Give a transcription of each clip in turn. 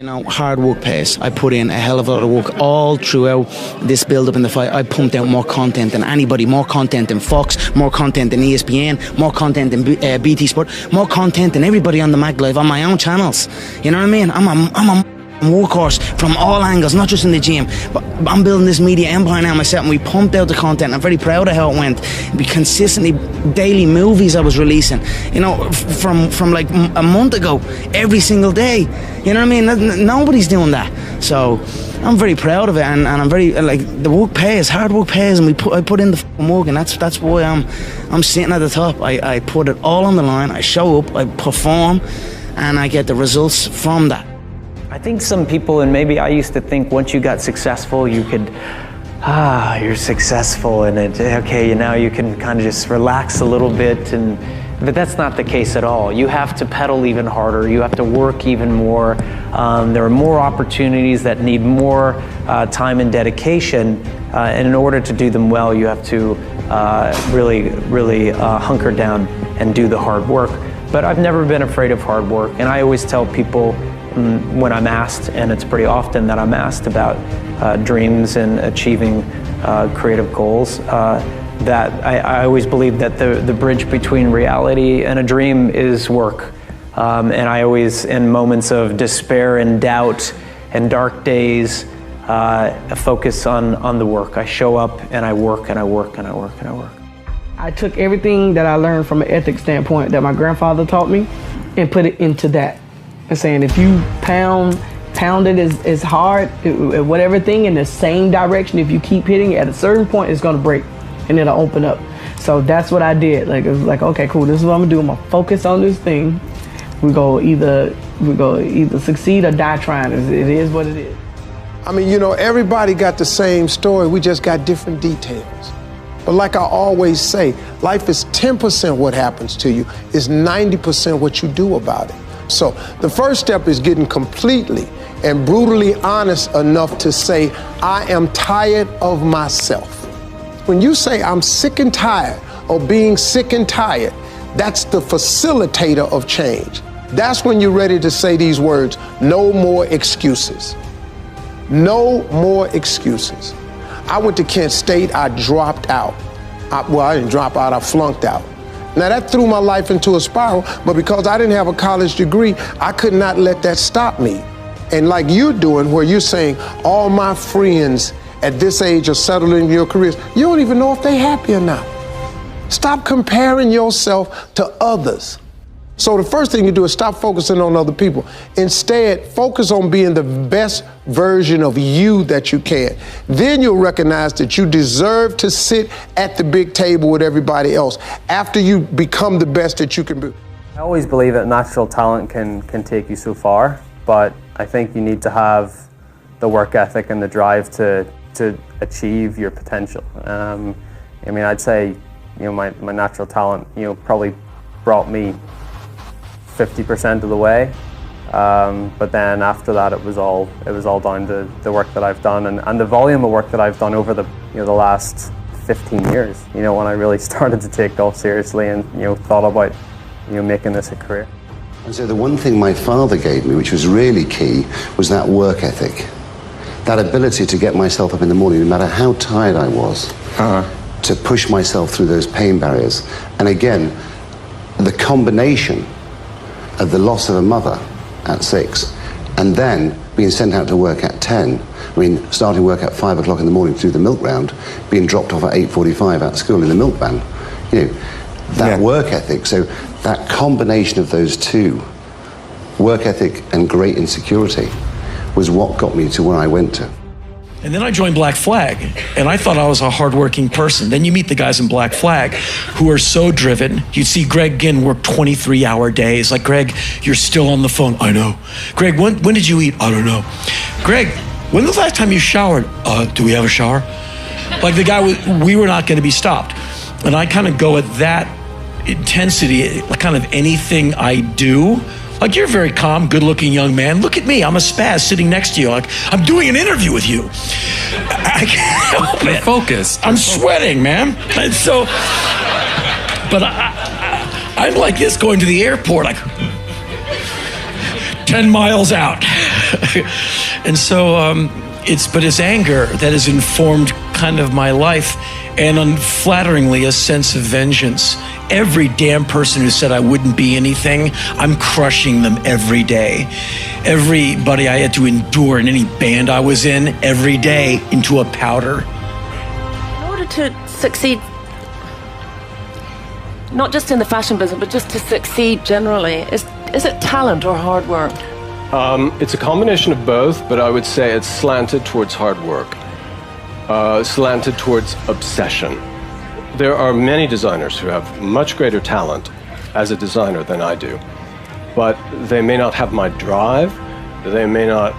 You know, hard work pays. I put in a hell of a lot of work all throughout this build-up in the fight. I pumped out more content than anybody, more content than Fox, more content than ESPN, more content than BT Sport, more content than everybody on the Mag Live on my own channels. You know what I mean? I'm a workhorse from all angles, not just in the gym. But I'm building this media empire now myself, and we pumped out the content. I'm very proud of how it went. We consistently, daily movies I was releasing, you know, from like a month ago, every single day. You know what I mean? Nobody's doing that. So I'm very proud of it, and I'm very, like, the work pays, hard work pays, and I put in the fucking work, and that's why I'm sitting at the top. I put it all on the line. I show up, I perform, and I get the results from that. I think some people, and maybe I used to think once you got successful, you could, you're successful, and okay, now you can kind of just relax a little bit, but that's not the case at all. You have to pedal even harder. You have to work even more. There are more opportunities that need more time and dedication, and in order to do them well, you have to really hunker down and do the hard work. But I've never been afraid of hard work, and I always tell people, when I'm asked, and it's pretty often that I'm asked about dreams and achieving creative goals, that I always believe that the bridge between reality and a dream is work. And I always, in moments of despair and doubt and dark days, focus on the work. I show up and I work and I work and I work and I work. I took everything that I learned from an ethics standpoint that my grandfather taught me and put it into that. And saying, if you pound it as hard, whatever thing in the same direction, if you keep hitting it, at a certain point, it's gonna break and it'll open up. So that's what I did. Like, it was like, okay, cool, this is what I'm gonna do. I'm gonna focus on this thing. We go either succeed or die trying. It is what it is. I mean, you know, everybody got the same story. We just got different details. But like I always say, life is 10% what happens to you, it's 90% what you do about it. So the first step is getting completely and brutally honest enough to say, I am tired of myself. When you say I'm sick and tired of being sick and tired, that's the facilitator of change. That's when you're ready to say these words, no more excuses. No more excuses. I went to Kent State, I dropped out. I didn't drop out, I flunked out. Now that threw my life into a spiral, but because I didn't have a college degree, I could not let that stop me. And like you're doing, where you're saying, all my friends at this age are settled in your careers, you don't even know if they're happy or not. Stop comparing yourself to others. So the first thing you do is stop focusing on other people. Instead, focus on being the best version of you that you can. Then you'll recognize that you deserve to sit at the big table with everybody else after you become the best that you can be. I always believe that natural talent can take you so far, but I think you need to have the work ethic and the drive to achieve your potential. I mean, I'd say, you know, my natural talent, you know, probably brought me 50% of the way, but then after that it was all down to the work that I've done and the volume of work that I've done over the last 15 years. You know, when I really started to take golf seriously and thought about making this a career. And so the one thing my father gave me, which was really key, was that work ethic, that ability to get myself up in the morning, no matter how tired I was, to push myself through those pain barriers. And again, the combination of the loss of a mother at 6 and then being sent out to work at 10, I mean, starting work at 5 o'clock in the morning to do the milk round, being dropped off at 8:45 at school in the milk van, that work ethic. So that combination of those two, work ethic and great insecurity, was what got me to where I went to. And then I joined Black Flag, and I thought I was a hardworking person. Then you meet the guys in Black Flag who are so driven. You see Greg Ginn work 23-hour days. Like, Greg, you're still on the phone. I know. Greg, when did you eat? I don't know. Greg, when was the last time you showered? Do we have a shower? Like, the guy, we were not going to be stopped. And I kind of go at that intensity, like kind of anything I do. Like, you're a very calm, good-looking young man. Look at me, I'm a spaz sitting next to you. Like, I'm doing an interview with you. I can't help it. You're focused. I'm sweating, man. And so, but I'm like this going to the airport, like 10 miles out. And so it's anger that has informed kind of my life, and unflatteringly a sense of vengeance. Every damn person who said I wouldn't be anything, I'm crushing them every day. Everybody I had to endure in any band I was in every day into a powder. In order to succeed, not just in the fashion business, but just to succeed generally, is it talent or hard work? It's a combination of both, but I would say it's slanted towards hard work, slanted towards obsession. There are many designers who have much greater talent as a designer than I do, but they may not have my drive, they may not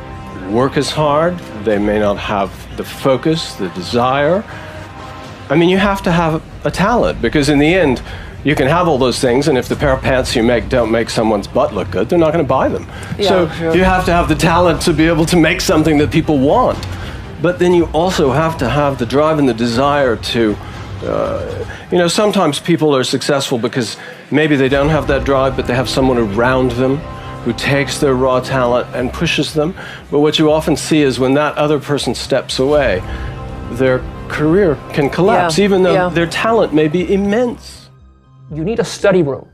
work as hard, they may not have the focus, the desire. I mean, you have to have a talent, because in the end, you can have all those things, and if the pair of pants you make don't make someone's butt look good, they're not going to buy them. Yeah, so sure. You have to have the talent to be able to make something that people want. But then you also have to have the drive and the desire to, sometimes people are successful because maybe they don't have that drive, but they have someone around them who takes their raw talent and pushes them. But what you often see is when that other person steps away, their career can collapse, even though their talent may be immense. You need a study room.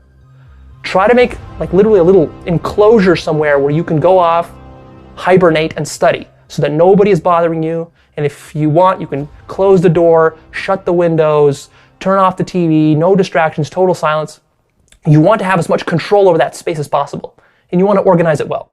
Try to make like literally a little enclosure somewhere where you can go off, hibernate, and study so that nobody is bothering you. And if you want, you can close the door, shut the windows, turn off the TV, no distractions, total silence. You want to have as much control over that space as possible, and you want to organize it well.